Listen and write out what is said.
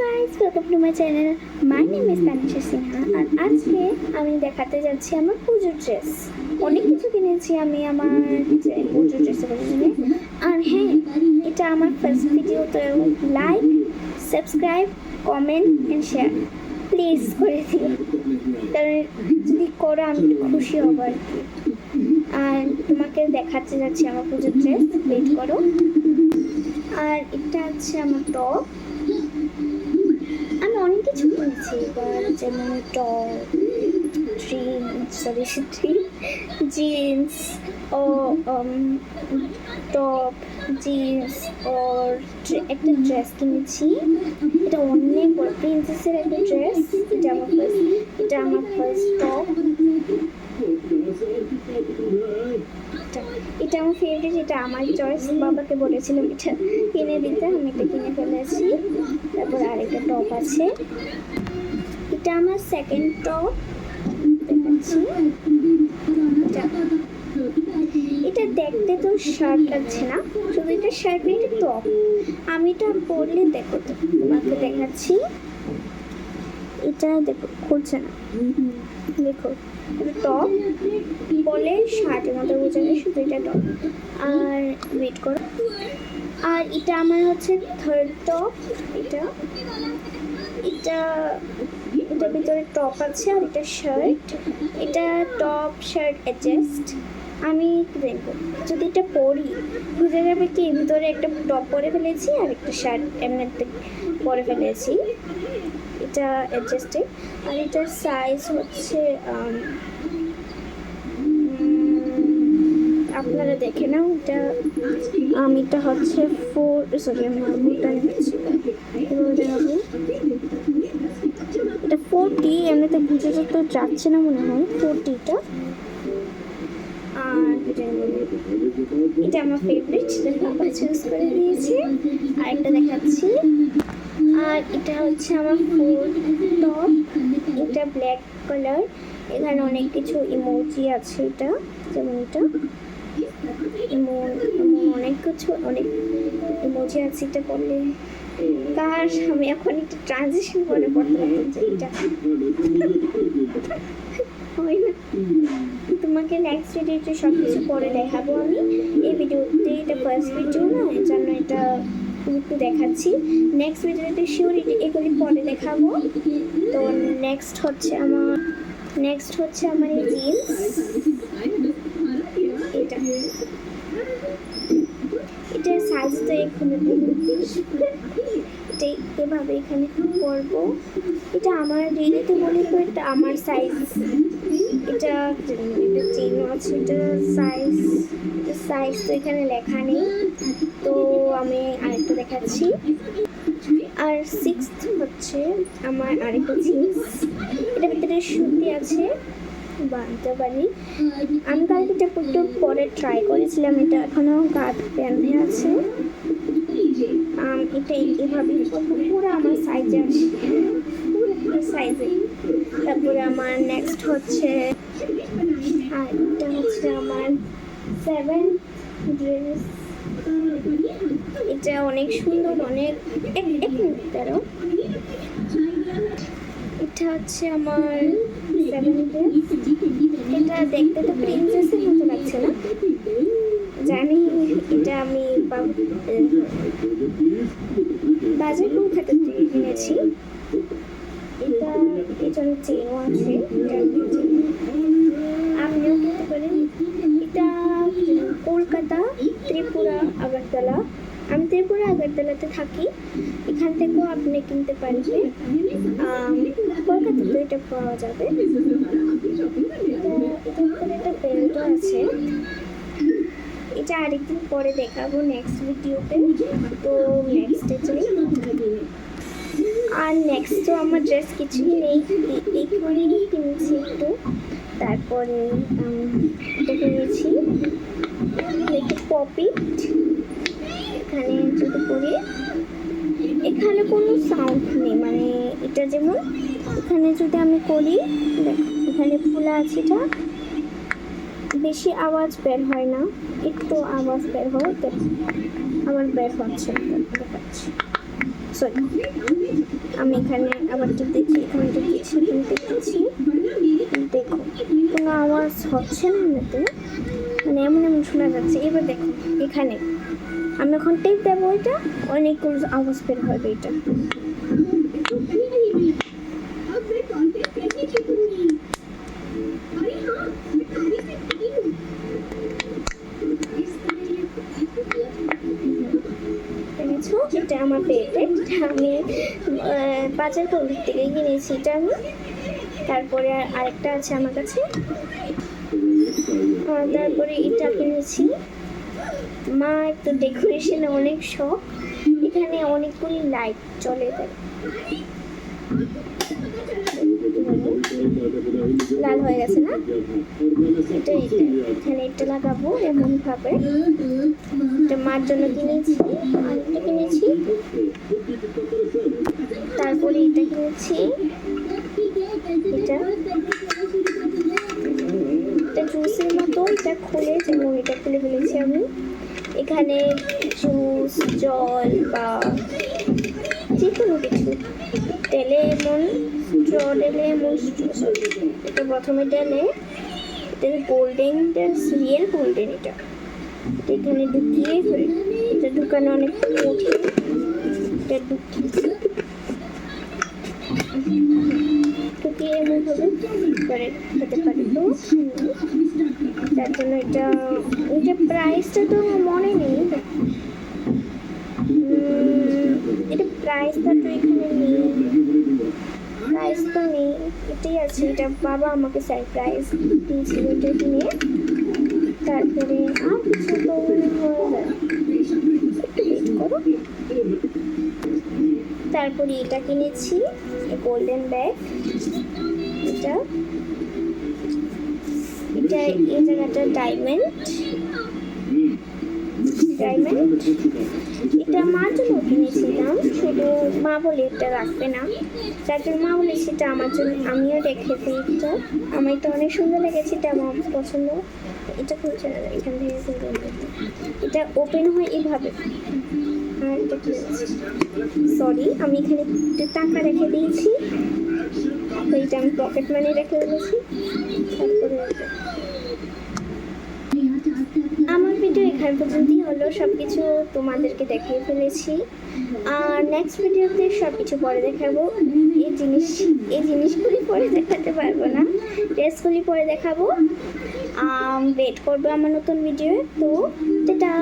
guys, welcome to my channel. My name is Tanisha Sinha আর আজকে আমি দেখাতে যাচ্ছি আমার পুজোর ড্রেস। অনেক কিছু কিনেছি আমি আমার পুজোর ড্রেসের জন্য। আর হ্যাঁ, এটা আমার ফার্স্ট ভিডিও, তো like, subscribe, comment and share please করে দিও, কারণ যদি করো আমি খুশি হব আর কি। আর তোমাকে দেখাতে যাচ্ছি আমার পুজোর ড্রেস, ওয়েট করো। আর এটা হচ্ছে আমার টপ। আমি অনেক কিছু কিনেছি এবার, যেমন টপ, জিন্স ও টপ, জিন্স ওর একটা ড্রেস কিনেছি। এটা অনেক বড় প্রিন্সেসের একটা ড্রেস। এটা আমার ফার্স্ট টপ। এটা আমার ফেভারিট, এটা আমার চয়েস। বাবাকে বলেছিলাম এটা কিনে দিতে, আমি এটা কিনে ফেলেছি। তারপর আরেকটা টপ আছে, এটা আমার সেকেন্ড টপ দেখাচ্ছি। এটা দেখতে তো শার্ট লাগছে না, শুধু এটা শার্ট না, এটা টপ। আমি এটা পরলে দেখো, তো তোমাকে দেখাচ্ছি। এটা দেখো, খুলছে না, দেখো এটা টপ, বলে শার্টের মতো বোঝা যায়, শুধু এটা টপ। আর ওয়েট করো। আর এটা আমার হচ্ছে থার্ড টপ। এটার ভিতরে টপ আছে আর এটা শার্ট। এটা টপ শার্ট অ্যাডজাস্ট। আমি দেখবো যদি এটা পরি বুঝে যাবে কি ভিতরে একটা টপ পরে ফেলেছি আর একটা শার্ট এমনিতে পরে ফেলেছি। এটা অ্যাডজাস্টে। আর এটার সাইজ হচ্ছে আপনারা দেখে নাও। এটা হচ্ছে এটা 40, এমনিতে বুঝে তো যাচ্ছে না মনে হয় 40টা। আর এটা আমার ফেভারিট, বাবা চুজ করে দিয়েছে। আর একটা দেখাচ্ছি। আর এটা হচ্ছে আমার ফোর্থ টপ। এটা ব্ল্যাক কালার, এখানে অনেক কিছু ইমোজি আছে। এটা যেমন এটা অনেক ইমোজি আছে। এটা বললে কার আমি এখন একটা ট্রানজিশন করে পড়তে পারছি। এটা তোমাকে নেক্সট ভিডিওতে সব কিছু পরে দেখাবো আমি। এই ভিডিওতে এটা ফার্স্ট ভিডিও না, এর জন্য এটা একটু দেখাচ্ছি। নেক্সট ভিডিওতে শিওর এগুলি পরে দেখাবো। তো নেক্সট হচ্ছে আমার এই জিন্স। এটার সাইজ তো এখানে এভাবে এখানে পরবো। এটা আমার রেডিতে বলি তো, এটা আমার সাইজ। এটা চেনও আছে। এটা সাইজ তো এখানে লেখা নেই, তো আমি আরেকটা দেখাচ্ছি। আর সিক্সথ হচ্ছে আমার আরেকটা জিন্স। এটার ভিতরে সুতি আছে, বাঁধতে পারি। আমি কালকে এটা একটু পরে ট্রাই করেছিলাম, এটা এখনো গাঢ় প্যান্টে আছে। এটা এভাবে পুরো আমার সাইজে আসে, পুরো সাইজে। তারপরে আমার নেক্সট হচ্ছে, আর এটা হচ্ছে আমার 7th ড্রেস। এটা অনেক সুন্দর, অনেক এক মিনিট দাঁড়াও। এটা হচ্ছে আমার 7th ড্রেস। এটা দেখতে তো প্রিন্সেসের মতো লাগছে না জানি। এটা আমি বাজার কলকাতা থেকে কিনেছি। এটা এটার চেনও আছে, আপনিও কিনতে পারেন। এটা কলকাতা, ত্রিপুরা, আগরতলা। আমি ত্রিপুরা আগরতলাতে থাকি, এখান থেকেও আপনি কিনতে পারবেন। কলকাতাতে এটা পাওয়া যাবে। একটা বেল্টও আছে। এটা আরেকদিন পরে দেখাবো নেক্সট ভিডিওতে। তো নেক্সটে চলি। আর নেক্সট তো আমার ড্রেস কিছুই নেই, এইখানেই কিনেছি একটু। তারপরে এটা কিনেছি একটু পপিট। এখানে যদি করি, এখানে কোনো সাউন্ড নেই, মানে এটা যেমন এখানে যদি আমি করি, দেখো এখানে খোলা আছে, এটা বেশি আওয়াজ বের হয় না, একটু আওয়াজ বের হয়, আবার বের হচ্ছে, দেখাচ্ছি। সরি, আমি এখানে আবার টিপ দিচ্ছি, এখানে টিপ দিচ্ছি, এখানে টিপ দিচ্ছি। দেখো কোনো আওয়াজ হচ্ছে না এমনিতে, মানে এমন এমন শোনা যাচ্ছে। এবার দেখো এখানে আমি এখন টেপ দেবো, এটা অনেকগুলো আওয়াজ বের হবে এটা। এটা আমার ফেভারিট, আমি বাজার কলেজ থেকে কিনেছি এটা আমি। তারপরে আরেকটা আছে আমার কাছে, তারপরে এটা কিনেছি। মা একটু ডেকোরেশনে অনেক শখ, এখানে অনেকগুলি লাইট চলে যায়। লাল হয়ে গেছে না, এটা এখানে এটা লাগাবো এমন ভাবে। এটা মার জন্য কিনেছি, আরেকটা কিনেছি, তারপরে এটা কিনেছি। এটা জুসের মতো, এটা খুলে যেমন এটা খুলে ফেলেছি আমি। এখানে জুস, জল বা যে কোনো কিছু, তেলে এমন ডেলে এমন। এটা প্রথমে ডেলে, এটা গোল্ডেন, রিয়েল গোল্ডেন। এটা এখানে ঢুকিয়ে, এটা ঢুকানো অনেক কঠিন, এটা ঢুকিয়ে এমন ভাবে করে খেতে পারি। তো তার জন্য এটা প্রাইসটা তো মনে নেই, এটা প্রাইসটা তো এখানে নেই, প্রাইস তো নেই, এটাই আছে। এটা বাবা আমাকে সারপ্রাইজ দিয়েছিল এটা কিনে। তারপরে আর কিছু তো মনে হয়, তারপরে এটা কিনেছি, গোল্ডেন ব্যাগ। এটা এটা এই জায়গাটা ডায়মন্ড, এটা মার জন্য কিনেছিলাম, শুধু মা বলে এটা রাখবে না, যার জন্য মা বলে সেটা আমার জন্য আমিও রেখেছি। এটা আমার এটা অনেক সুন্দর লেগেছে, এটা আমার পছন্দ। এটা খুলছে না, এখান থেকে এটা ওপেন হয় এইভাবে। আর এটা সরি, আমি এখানে টাকা রেখে দিয়েছি, এইটা আমি পকেট মানি রেখে দিয়েছি। তারপরে আমার ভিডিও এখান পর্যন্তই হলো, সব কিছু তোমাদেরকে দেখিয়ে ফেলেছি। আর নেক্সট ভিডিওতে সব কিছু পরে দেখাবো। এই জিনিসগুলি পরে দেখাতে পারবো না, ড্রেসগুলি পরে দেখাবো। ওয়েট করবো আমার নতুন ভিডিও। তো টাটা।